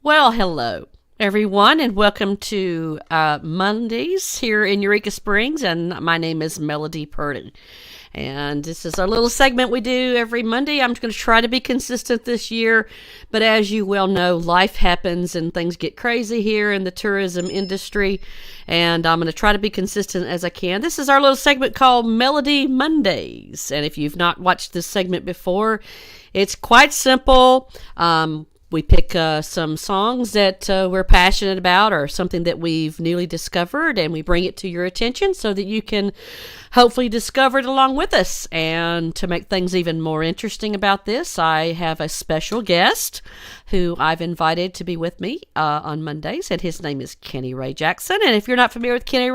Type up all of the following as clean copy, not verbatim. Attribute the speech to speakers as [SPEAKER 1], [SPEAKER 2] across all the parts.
[SPEAKER 1] Well, hello, everyone, and welcome to Mondays here in Eureka Springs. And my name is Melodye Purdy. And this is our little segment we do every Monday. I'm going to try to be consistent this year, but as you well know, life happens and things get crazy here in the tourism industry, and I'm going to try to be consistent as I can. This is our little segment called Melodye Mondays, and if you've not watched this segment before, it's quite simple. We pick some songs that we're passionate about or something that we've newly discovered, and we bring it to your attention so that you can hopefully discover it along with us. And to make things even more interesting about this, I have a special guest who I've invited to be with me on Mondays, and his name is Kenny Ray Jackson. And if you're not familiar with Kenny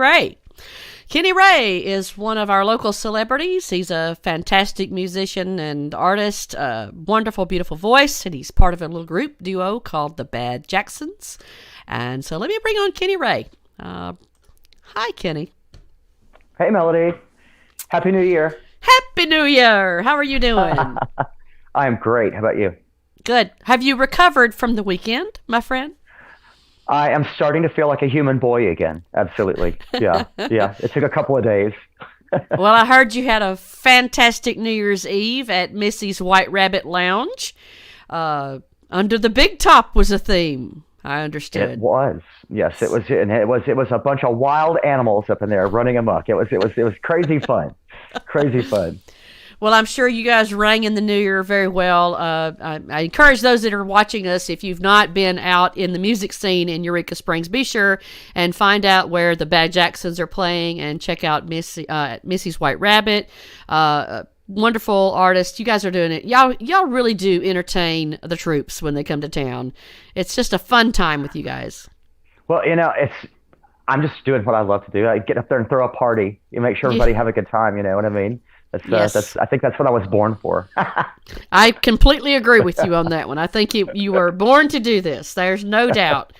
[SPEAKER 1] Ray is one of our local celebrities. He's a fantastic musician and artist, a wonderful, beautiful voice, and he's part of a little group duo called the Bad Jacksons. And so let me bring on Kenny Ray. Hi, Kenny.
[SPEAKER 2] Hey, Melodye. Happy New Year.
[SPEAKER 1] Happy New Year. How are you doing?
[SPEAKER 2] I'm great. How about you?
[SPEAKER 1] Good. Have you recovered from the weekend, my friend?
[SPEAKER 2] I am starting to feel like a human boy again. Absolutely. Yeah. Yeah. It took a couple of days.
[SPEAKER 1] Well, I heard you had a fantastic New Year's Eve at Missy's White Rabbit Lounge. Under the Big Top was a theme. I understood.
[SPEAKER 2] It was. Yes, it was. And it was a bunch of wild animals up in there running amok. It was crazy fun. Crazy fun.
[SPEAKER 1] Well, I'm sure you guys rang in the new year very well. I encourage those that are watching us, if you've not been out in the music scene in Eureka Springs, be sure and find out where the Bad Jacksons are playing and check out Missy's White Rabbit. Wonderful artist. You guys are doing it. Y'all really do entertain the troops when they come to town. It's just a fun time with you guys.
[SPEAKER 2] Well, I'm just doing what I love to do. I get up there and throw a party. You make sure everybody have a good time. You know what I mean?
[SPEAKER 1] Yes.
[SPEAKER 2] I think that's what I was born for.
[SPEAKER 1] I completely agree with you on that one. I think you were born to do this. There's no doubt.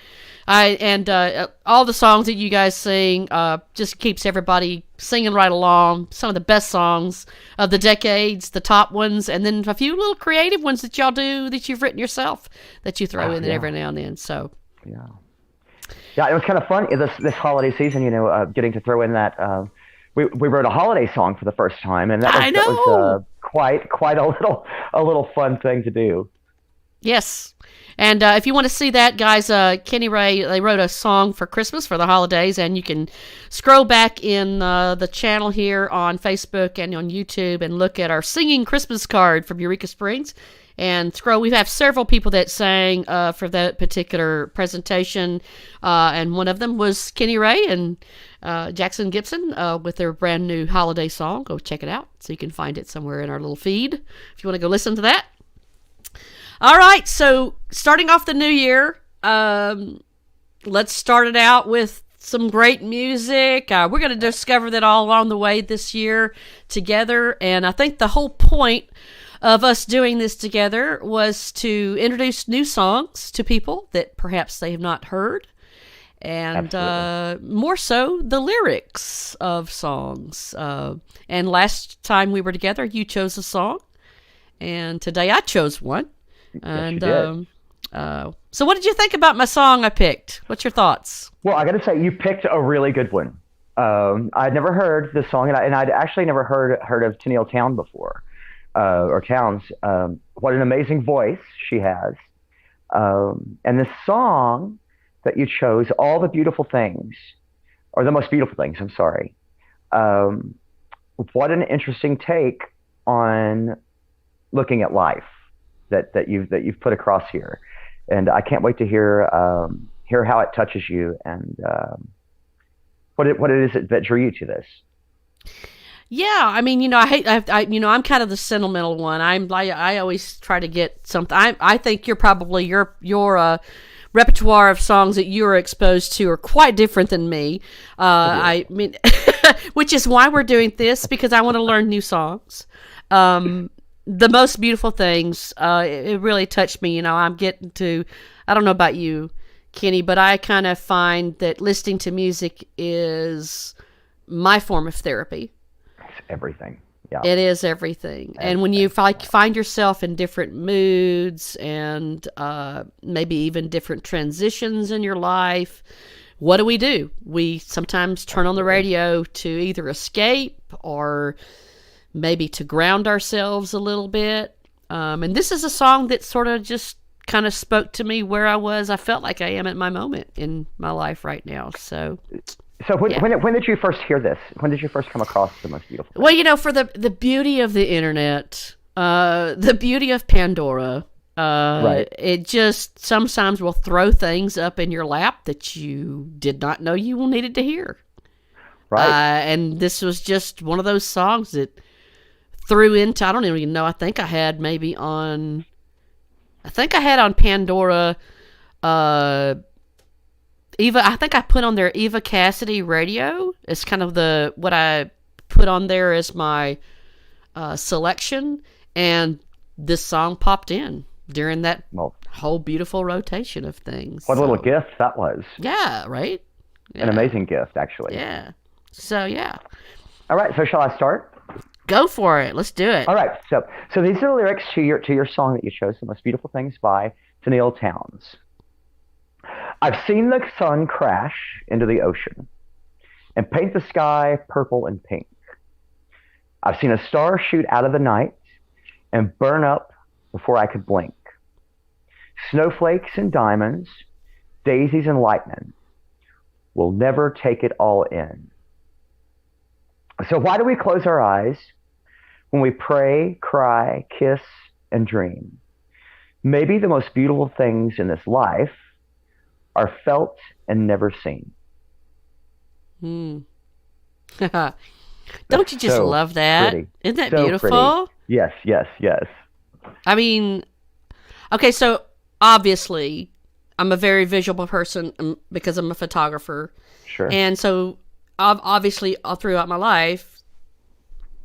[SPEAKER 1] All the songs that you guys sing just keeps everybody singing right along. Some of the best songs of the decades, the top ones, and then a few little creative ones that y'all do that you've written yourself that you throw in every now and then. So
[SPEAKER 2] yeah, it was kind of fun this holiday season. Getting to throw in that. We wrote a holiday song for the first time, and that was quite a little fun thing to do.
[SPEAKER 1] Yes. And if you want to see that, guys, Kenny Ray, they wrote a song for Christmas for the holidays, and you can scroll back in the channel here on Facebook and on YouTube and look at our singing Christmas card from Eureka Springs. And scroll, we have several people that sang for that particular presentation, and one of them was Kenny Ray and Jackson Gibson with their brand new holiday song. Go check it out so you can find it somewhere in our little feed if you want to go listen to that. All right, so starting off the new year, let's start it out with some great music. We're going to discover that all along the way this year together, and I think the whole point of us doing this together was to introduce new songs to people that perhaps they have not heard, and more so the lyrics of songs. And last time we were together, you chose a song, and today I chose one. And so what did you think about my song I picked? What's your thoughts?
[SPEAKER 2] Well, I got to say, you picked a really good one. I'd never heard this song, and I'd actually never heard of Tennille Town before. Or Towns. What an amazing voice she has. And this song that you chose, All the Beautiful Things, or the Most Beautiful Things, I'm sorry. What an interesting take on looking at life that you've put across here. And I can't wait to hear how it touches you and what it is that drew you to this.
[SPEAKER 1] Yeah, I mean, I'm kind of the sentimental one. I always try to get something. I think you're probably your repertoire of songs that you're exposed to are quite different than me. I mean, which is why we're doing this, because I want to learn new songs. The Most Beautiful Things, it really touched me. I'm getting to, I don't know about you, Kenny, but I kind of find that listening to music is my form of therapy.
[SPEAKER 2] Everything. Yeah.
[SPEAKER 1] It is everything. And when you find yourself in different moods and maybe even different transitions in your life, what do? We sometimes turn on the radio to either escape or maybe to ground ourselves a little bit. And this is a song that sort of just kind of spoke to me where I was. I felt like I am at my moment in my life right now. So
[SPEAKER 2] when did you first hear this? When did you first come across The Most Beautiful Thing?
[SPEAKER 1] Well, for the beauty of the internet, the beauty of Pandora,
[SPEAKER 2] Right.
[SPEAKER 1] it just sometimes will throw things up in your lap that you did not know you needed to hear.
[SPEAKER 2] Right.
[SPEAKER 1] And this was just one of those songs that threw into, I don't even know, I think I had on Pandora, Eva, I think I put on there Eva Cassidy Radio. It's kind of what I put on there as my selection, and this song popped in during that whole beautiful rotation of things.
[SPEAKER 2] What a little gift that was.
[SPEAKER 1] Yeah, right? Yeah.
[SPEAKER 2] An amazing gift, actually.
[SPEAKER 1] Yeah. So, yeah.
[SPEAKER 2] All right, so shall I start?
[SPEAKER 1] Go for it. Let's do it.
[SPEAKER 2] All right, so these are the lyrics to your song that you chose, The Most Beautiful Things by Tenille Townes. I've seen the sun crash into the ocean and paint the sky purple and pink. I've seen a star shoot out of the night and burn up before I could blink. Snowflakes and diamonds, daisies and lightning will never take it all in. So why do we close our eyes when we pray, cry, kiss, and dream? Maybe the most beautiful things in this life are felt and never seen.
[SPEAKER 1] Don't you just love that?
[SPEAKER 2] Pretty.
[SPEAKER 1] Isn't that
[SPEAKER 2] so
[SPEAKER 1] beautiful?
[SPEAKER 2] Pretty. Yes, yes, yes.
[SPEAKER 1] I mean, okay, so obviously I'm a very visual person because I'm a photographer.
[SPEAKER 2] Sure.
[SPEAKER 1] And so obviously all throughout my life,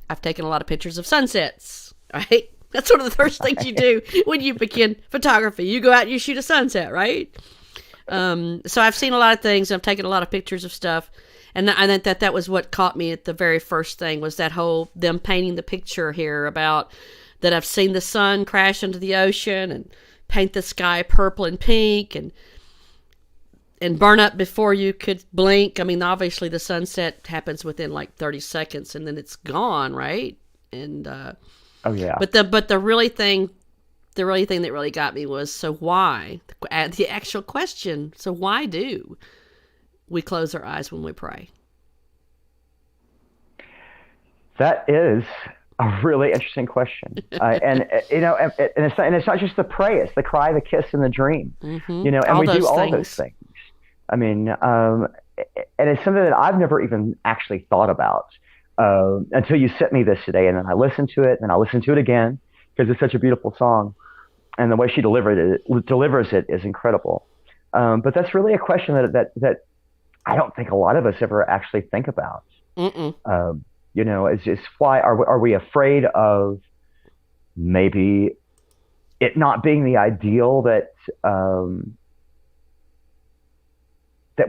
[SPEAKER 1] I've taken a lot of pictures of sunsets, right? That's one of the first things you do when you begin photography. You go out and you shoot a sunset, right? So I've seen a lot of things. I've taken a lot of pictures of stuff. And I think that was what caught me at the very first thing, was that whole, them painting the picture here about that I've seen the sun crash into the ocean and paint the sky purple and pink and burn up before you could blink. I mean, obviously the sunset happens within like 30 seconds and then it's gone, right? And
[SPEAKER 2] oh yeah.
[SPEAKER 1] But the really thing that really got me was, so why? The actual question. So why do we close our eyes when we pray?
[SPEAKER 2] That is a really interesting question, and it's not just the pray; it's the cry, the kiss, and the dream.
[SPEAKER 1] Mm-hmm.
[SPEAKER 2] And
[SPEAKER 1] all
[SPEAKER 2] we do all
[SPEAKER 1] things.
[SPEAKER 2] those things. I mean, and it's something that I've never even actually thought about until you sent me this today, and then I listened to it, and I listened to it again because it's such a beautiful song, and the way she delivers it is incredible. But that's really a question that I don't think a lot of us ever actually think about. It's why are we afraid of maybe it not being the ideal that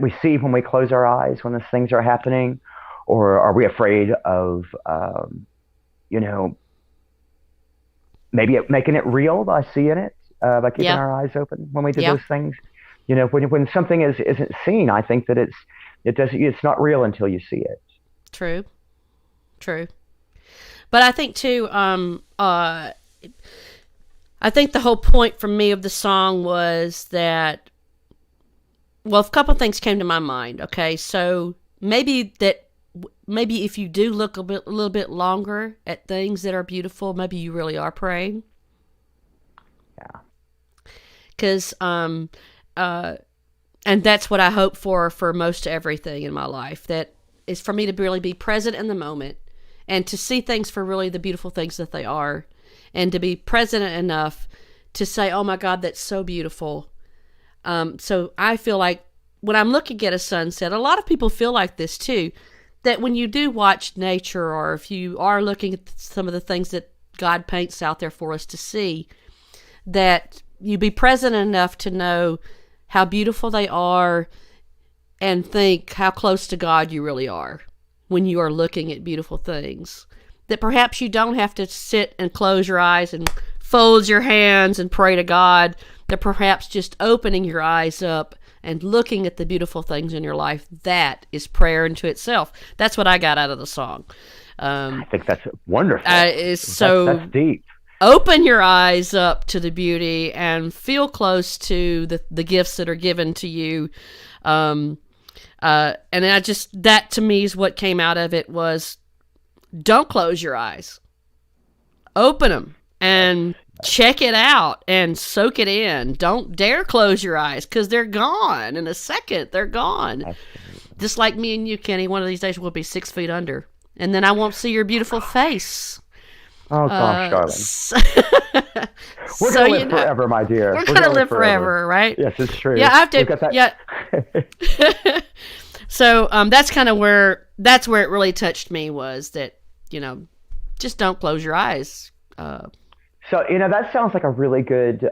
[SPEAKER 2] we see when we close our eyes when these things are happening, or are we afraid of maybe making it real by seeing it, by keeping our eyes open when we do those things? When something isn't seen, I think that it's not real until you see it.
[SPEAKER 1] True. But I think too, I think the whole point for me of the song was that, well, a couple things came to my mind. Okay, so maybe if you do look a little bit longer at things that are beautiful, maybe you really are praying.
[SPEAKER 2] Yeah.
[SPEAKER 1] Because and that's what I hope for most everything in my life. That is for me to really be present in the moment and to see things for really the beautiful things that they are, and to be present enough to say, oh my God, that's so beautiful. So I feel like when I'm looking at a sunset, a lot of people feel like this too, that when you do watch nature, or if you are looking at some of the things that God paints out there for us to see, that you be present enough to know how beautiful they are and think how close to God you really are when you are looking at beautiful things. that perhaps you don't have to sit and close your eyes and fold your hands and pray to God, that perhaps just opening your eyes up and looking at the beautiful things in your life, that is prayer into itself. That's what I got out of the song.
[SPEAKER 2] I think that's wonderful.
[SPEAKER 1] That's
[SPEAKER 2] deep.
[SPEAKER 1] Open your eyes up to the beauty and feel close to the gifts that are given to you. And that to me is what came out of it was, don't close your eyes. Open them and check it out and soak it in. Don't dare close your eyes, because they're gone in a second. They're gone. Just like me and you, Kenny, one of these days we'll be 6 feet under. And then I won't see your beautiful face.
[SPEAKER 2] Oh, gosh, darling. We're going to live forever, my dear.
[SPEAKER 1] We're going to live forever, right?
[SPEAKER 2] Yes, it's true.
[SPEAKER 1] Yeah, I have to. Yeah. So that's kind of where it really touched me, was that, just don't close your eyes.
[SPEAKER 2] So, that sounds like a really good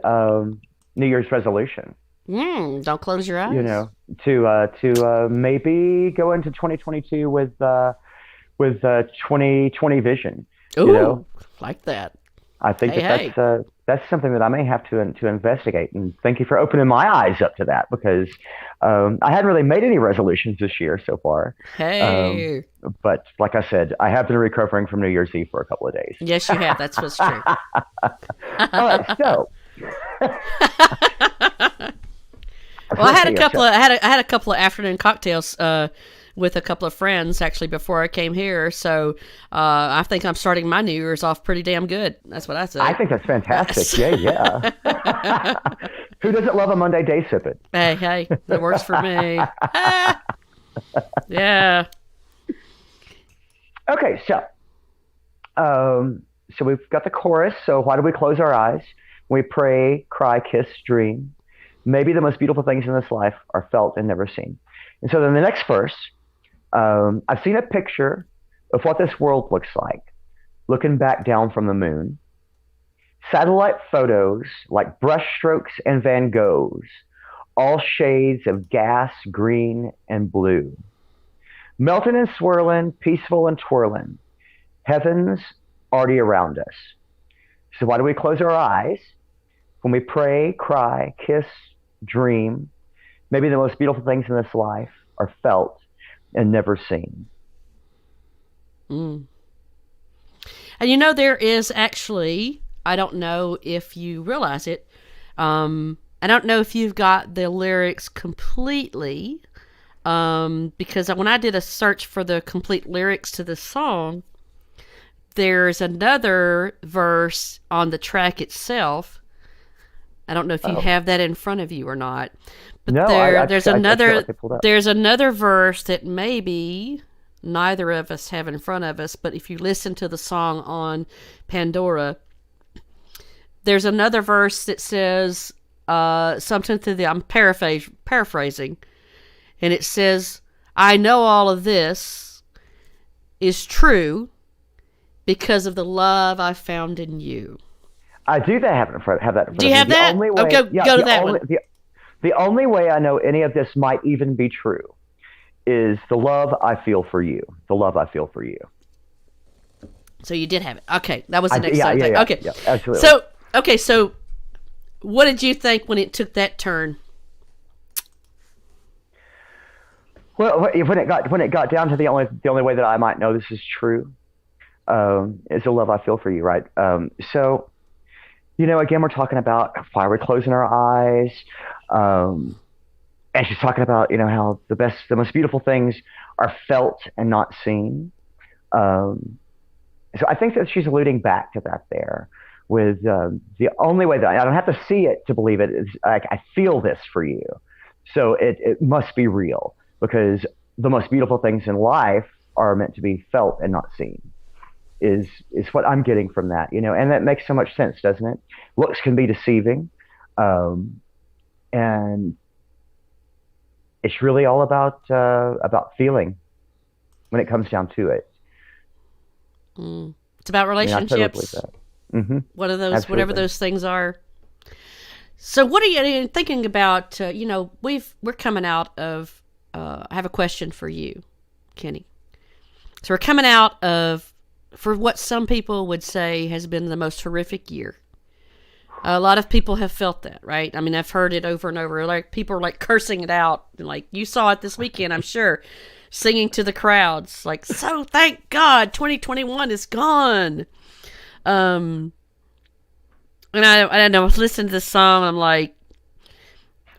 [SPEAKER 2] New Year's resolution.
[SPEAKER 1] Don't close your eyes.
[SPEAKER 2] To maybe go into 2022 with 2020 vision.
[SPEAKER 1] Ooh, like that.
[SPEAKER 2] I think that's something that I may have to investigate. And thank you for opening my eyes up to that, because I hadn't really made any resolutions this year so far.
[SPEAKER 1] Hey.
[SPEAKER 2] But like I said, I have been recovering from New Year's Eve for a couple of days.
[SPEAKER 1] Yes, you have. That's what's true.
[SPEAKER 2] All right, so.
[SPEAKER 1] Well, I had a couple of afternoon cocktails with a couple of friends actually before I came here, so I think I'm starting my New Year's off pretty damn good. That's what I say.
[SPEAKER 2] I think that's fantastic. Yeah. Who doesn't love a Monday day sipping?
[SPEAKER 1] Hey, that works for me. Yeah.
[SPEAKER 2] Okay, so we've got the chorus. So why do we close our eyes? We pray, cry, kiss, dream. Maybe the most beautiful things in this life are felt and never seen. And so then the next verse, I've seen a picture of what this world looks like, looking back down from the moon. Satellite photos like brushstrokes and Van Goghs, all shades of gas, green, and blue. Melting and swirling, peaceful and twirling. Heaven's already around us. So why do we close our eyes? When we pray, cry, kiss, dream, maybe the most beautiful things in this life are felt and never seen.
[SPEAKER 1] And there is actually, I don't know if you realize it, I don't know if you've got the lyrics completely, because when I did a search for the complete lyrics to the song, there's another verse on the track itself. I don't know if you have that in front of you or not, but
[SPEAKER 2] no,
[SPEAKER 1] there's another verse that maybe neither of us have in front of us, but if you listen to the song on Pandora, there's another verse that says something I'm paraphrasing, and it says, "I know all of this is true because of the love I found in you."
[SPEAKER 2] I do have that in front of me.
[SPEAKER 1] Do you have that? Go to that one.
[SPEAKER 2] The only way I know any of this might even be true is the love I feel for you. The love I feel for you.
[SPEAKER 1] So you did have it. Okay, that was the next thing.
[SPEAKER 2] Yeah,
[SPEAKER 1] okay,
[SPEAKER 2] yeah, absolutely.
[SPEAKER 1] So what did you think when it took that turn?
[SPEAKER 2] Well, when it got down to the only way that I might know this is true is the love I feel for you, right? So. Again, we're talking about why we're closing our eyes. And she's talking about, how the most beautiful things are felt and not seen. So I think that she's alluding back to that there with the only way that I don't have to see it to believe it is I feel this for you. So it must be real, because the most beautiful things in life are meant to be felt and not seen. Is what I'm getting from that, and that makes so much sense, doesn't it? Looks can be deceiving, and it's really all about feeling when it comes down to it.
[SPEAKER 1] It's about relationships.
[SPEAKER 2] I totally believe that.
[SPEAKER 1] What are those?
[SPEAKER 2] Absolutely.
[SPEAKER 1] Whatever those things are. So, what are you thinking about? We're coming out of. I have a question for you, Kenny. So we're coming out of for what some people would say has been the most horrific year. A lot of people have felt that, right? I mean, I've heard it over and over. Like, people are like cursing it out. Like, you saw it this weekend, I'm sure, singing to the crowds. Like, so thank God 2021 is gone. And I know, I was listening to this song. I'm like,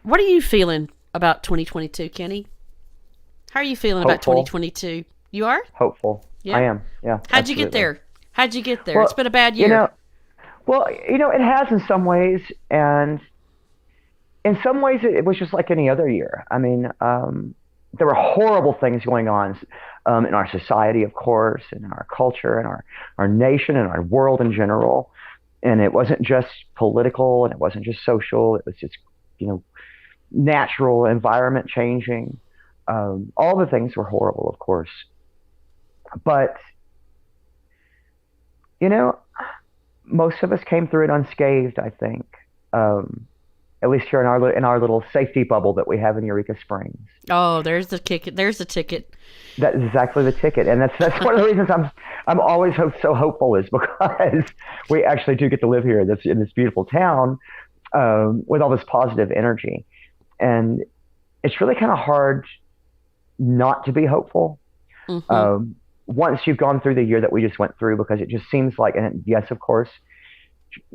[SPEAKER 1] what are you feeling about 2022, Kenny? How are you feeling about 2022? You are?
[SPEAKER 2] Hopeful.
[SPEAKER 1] Yeah.
[SPEAKER 2] I am. Yeah.
[SPEAKER 1] How'd you get there? How'd you get there? Well, it's been a bad year.
[SPEAKER 2] It has in some ways, and in some ways it was just like any other year. I mean, there were horrible things going on in our society, of course, and in our culture, and our nation, and our world in general. And it wasn't just political, and it wasn't just social. It was just, natural environment changing. All the things were horrible, of course. But, most of us came through it unscathed, I think. At least here in our little safety bubble that we have in Eureka Springs.
[SPEAKER 1] Oh, there's the ticket. There's the ticket.
[SPEAKER 2] That's exactly the ticket, and that's one of the reasons I'm always so hopeful, is because we actually do get to live here in this beautiful town with all this positive energy, and it's really kind of hard not to be hopeful. Mm-hmm. Once you've gone through the year that we just went through, because it just seems like, and yes, of course,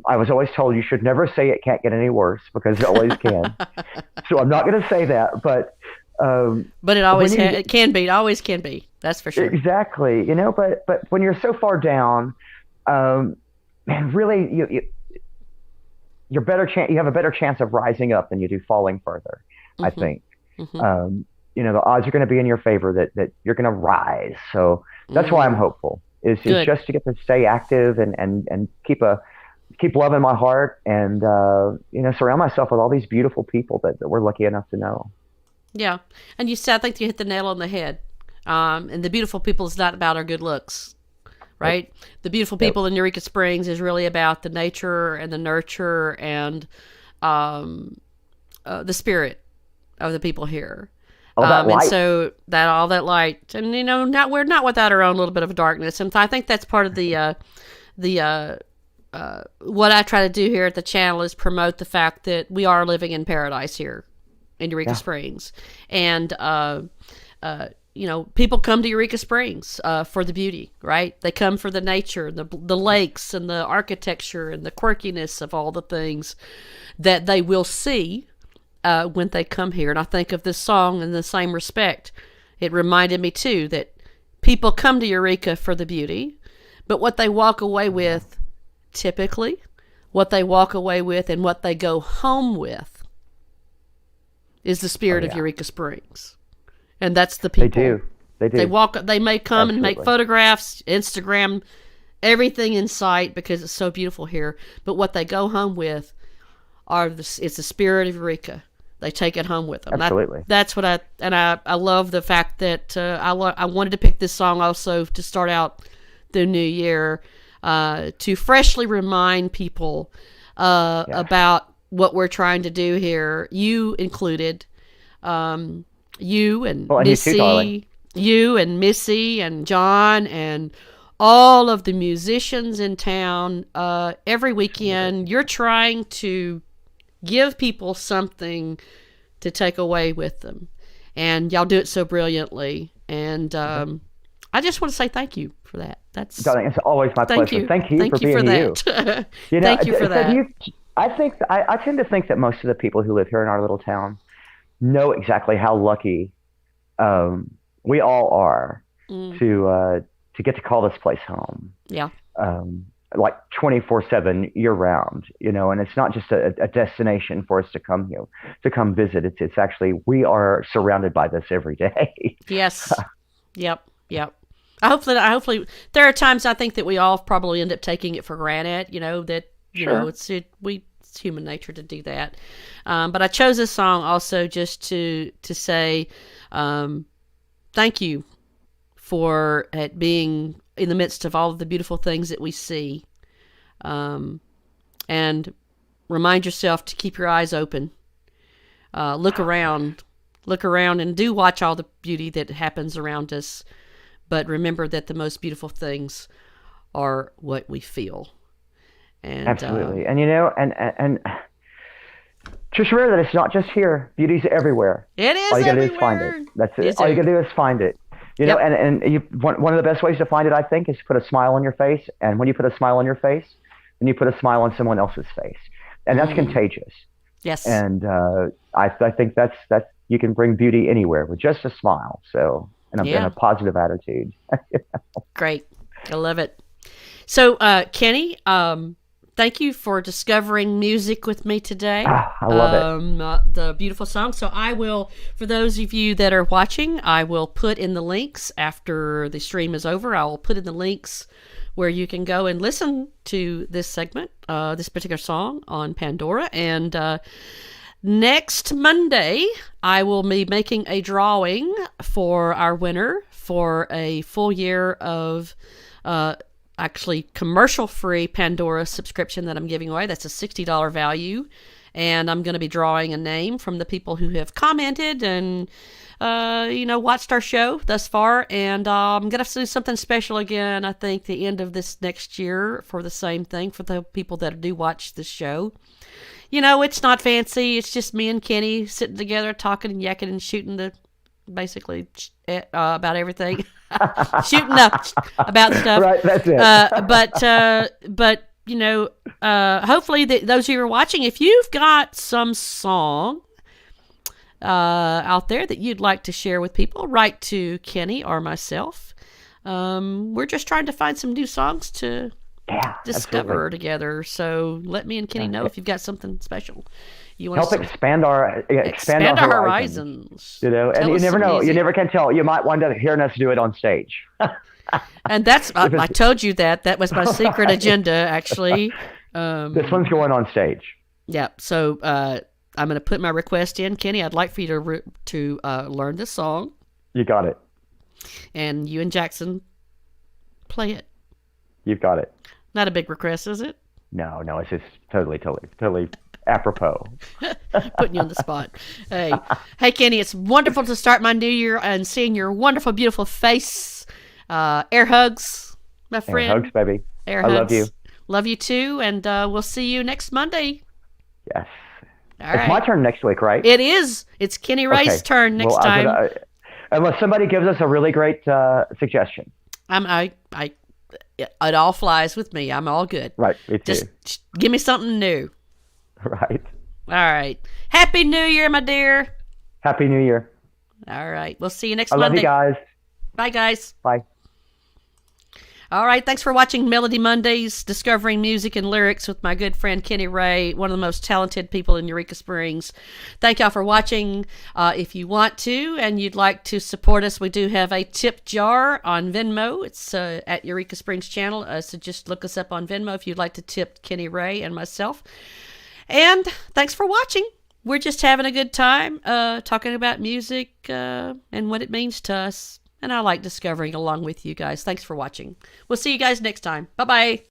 [SPEAKER 2] I was always told you should never say it can't get any worse, because it always can. So I'm not going to say that, but
[SPEAKER 1] it always it can be. It always can be. That's for sure.
[SPEAKER 2] Exactly. But when you're so far down, man, really, you have a better chance of rising up than you do falling further. Mm-hmm. I think. Mm-hmm. The odds are going to be in your favor that you're going to rise. So that's why I'm hopeful. Is just to get to stay active and keep love in my heart, and surround myself with all these beautiful people that we're lucky enough to know.
[SPEAKER 1] Yeah, and I think you hit the nail on the head. And the beautiful people is not about our good looks, right? Yep. The beautiful people in Eureka Springs is really about the nature and the nurture and the spirit of the people here. And so all that light, and we're not without our own little bit of darkness, and I think that's part of the what I try to do here at the channel is promote the fact that we are living in paradise here in Eureka Springs, and people come to Eureka Springs for the beauty, right? They come for the nature, the lakes, and the architecture, and the quirkiness of all the things that they will see when they come here. And I think of this song in the same respect. It reminded me too that people come to Eureka for the beauty, but what they walk away with, typically, what they walk away with and what they go home with is the spirit of Eureka Springs. And that's the people. They do. They may come and make photographs, Instagram, everything in sight because it's so beautiful here. But what they go home with it's the spirit of Eureka. They take it home with them.
[SPEAKER 2] Absolutely.
[SPEAKER 1] That's what I love the fact that I wanted to pick this song also to start out the new year, to freshly remind people about what we're trying to do here. You included, you and Missy and John and all of the musicians in town. Every weekend, you're trying to give people something to take away with them, and y'all do it so brilliantly. And I just want to say thank you for that.
[SPEAKER 2] Darling, it's always my pleasure. Thank you for being you.
[SPEAKER 1] Thank you for that.
[SPEAKER 2] I tend to think that most of the people who live here in our little town know exactly how lucky we all are to get to call this place home.
[SPEAKER 1] Yeah.
[SPEAKER 2] Like 24/7 year round, and it's not just a destination for us to come here, to come visit. It's actually, we are surrounded by this every day.
[SPEAKER 1] Yes. Yep. Hopefully there are times I think that we all probably end up taking it for granted, it's human nature to do that. But I chose this song also just to say thank you for it being in the midst of all of the beautiful things that we see. And remind yourself to keep your eyes open. Look around and do watch all the beauty that happens around us. But remember that the most beautiful things are what we feel. And
[SPEAKER 2] Absolutely. And and just remember that it's not just here. Beauty's everywhere.
[SPEAKER 1] it is
[SPEAKER 2] All you gotta
[SPEAKER 1] everywhere.
[SPEAKER 2] do is find it. That's it.
[SPEAKER 1] It's
[SPEAKER 2] All you gotta do is find it.
[SPEAKER 1] Yep.
[SPEAKER 2] One of the best ways to find it, I think, is to put a smile on your face. And when you put a smile on your face, then you put a smile on someone else's face, and that's contagious.
[SPEAKER 1] Yes.
[SPEAKER 2] And I think that's you can bring beauty anywhere with just a smile. So and a positive attitude.
[SPEAKER 1] Great. I love it. So, Kenny, thank you for discovering music with me today.
[SPEAKER 2] I love
[SPEAKER 1] it. The beautiful song. So I will, for those of you that are watching, I will put in the links after the stream is over. I will put in the links where you can go and listen to this segment, this particular song on Pandora. And next Monday, I will be making a drawing for our winner for a full year of actually commercial-free Pandora subscription that I'm giving away. That's a $60 value. And I'm going to be drawing a name from the people who have commented and, watched our show thus far. And I'm going to do something special again, I think, the end of this next year for the same thing for the people that do watch this show. It's not fancy. It's just me and Kenny sitting together, talking and yakking and shooting basically about everything. Shooting up about stuff.
[SPEAKER 2] Right, that's it.
[SPEAKER 1] But hopefully those of you who are watching, if you've got some song out there that you'd like to share with people, write to Kenny or myself. We're just trying to find some new songs to discover together. So let me and Kenny know if you've got something special. You want
[SPEAKER 2] help
[SPEAKER 1] to
[SPEAKER 2] expand our
[SPEAKER 1] horizons.
[SPEAKER 2] And you never know. You never can tell. You might wind up hearing us do it on stage.
[SPEAKER 1] And that's I told you that was my secret agenda, actually.
[SPEAKER 2] This one's going on stage.
[SPEAKER 1] Yeah. So I'm going to put my request in, Kenny. I'd like for you to learn this song.
[SPEAKER 2] You got it.
[SPEAKER 1] And you and Jackson play it.
[SPEAKER 2] You've got it.
[SPEAKER 1] Not a big request, is it?
[SPEAKER 2] No, it's just totally apropos.
[SPEAKER 1] Putting you on the spot. Hey, Kenny, it's wonderful to start my new year and seeing your wonderful, beautiful face. Air hugs, my friend.
[SPEAKER 2] Air hugs, baby.
[SPEAKER 1] Air
[SPEAKER 2] hugs.
[SPEAKER 1] I
[SPEAKER 2] love you.
[SPEAKER 1] Love you too, and we'll see you next Monday.
[SPEAKER 2] Yes.
[SPEAKER 1] All
[SPEAKER 2] it's
[SPEAKER 1] right.
[SPEAKER 2] my turn next week, right?
[SPEAKER 1] It is. It's Kenny Ray's turn next time.
[SPEAKER 2] Unless somebody gives us a really great suggestion.
[SPEAKER 1] It all flies with me. I'm all good.
[SPEAKER 2] Right, me too.
[SPEAKER 1] Just give me something new.
[SPEAKER 2] Right.
[SPEAKER 1] All right. Happy New Year, my dear.
[SPEAKER 2] Happy New Year.
[SPEAKER 1] All right. We'll see you next
[SPEAKER 2] Monday. I love you guys.
[SPEAKER 1] Bye, guys.
[SPEAKER 2] Bye.
[SPEAKER 1] All right. Thanks for watching Melodye Mondays, discovering music and lyrics with my good friend Kenny Ray, one of the most talented people in Eureka Springs. Thank y'all for watching. If you want to and you'd like to support us, we do have a tip jar on Venmo. It's at Eureka Springs channel. So just look us up on Venmo if you'd like to tip Kenny Ray and myself. And thanks for watching. We're just having a good time talking about music and what it means to us. And I like discovering along with you guys. Thanks for watching. We'll see you guys next time. Bye-bye.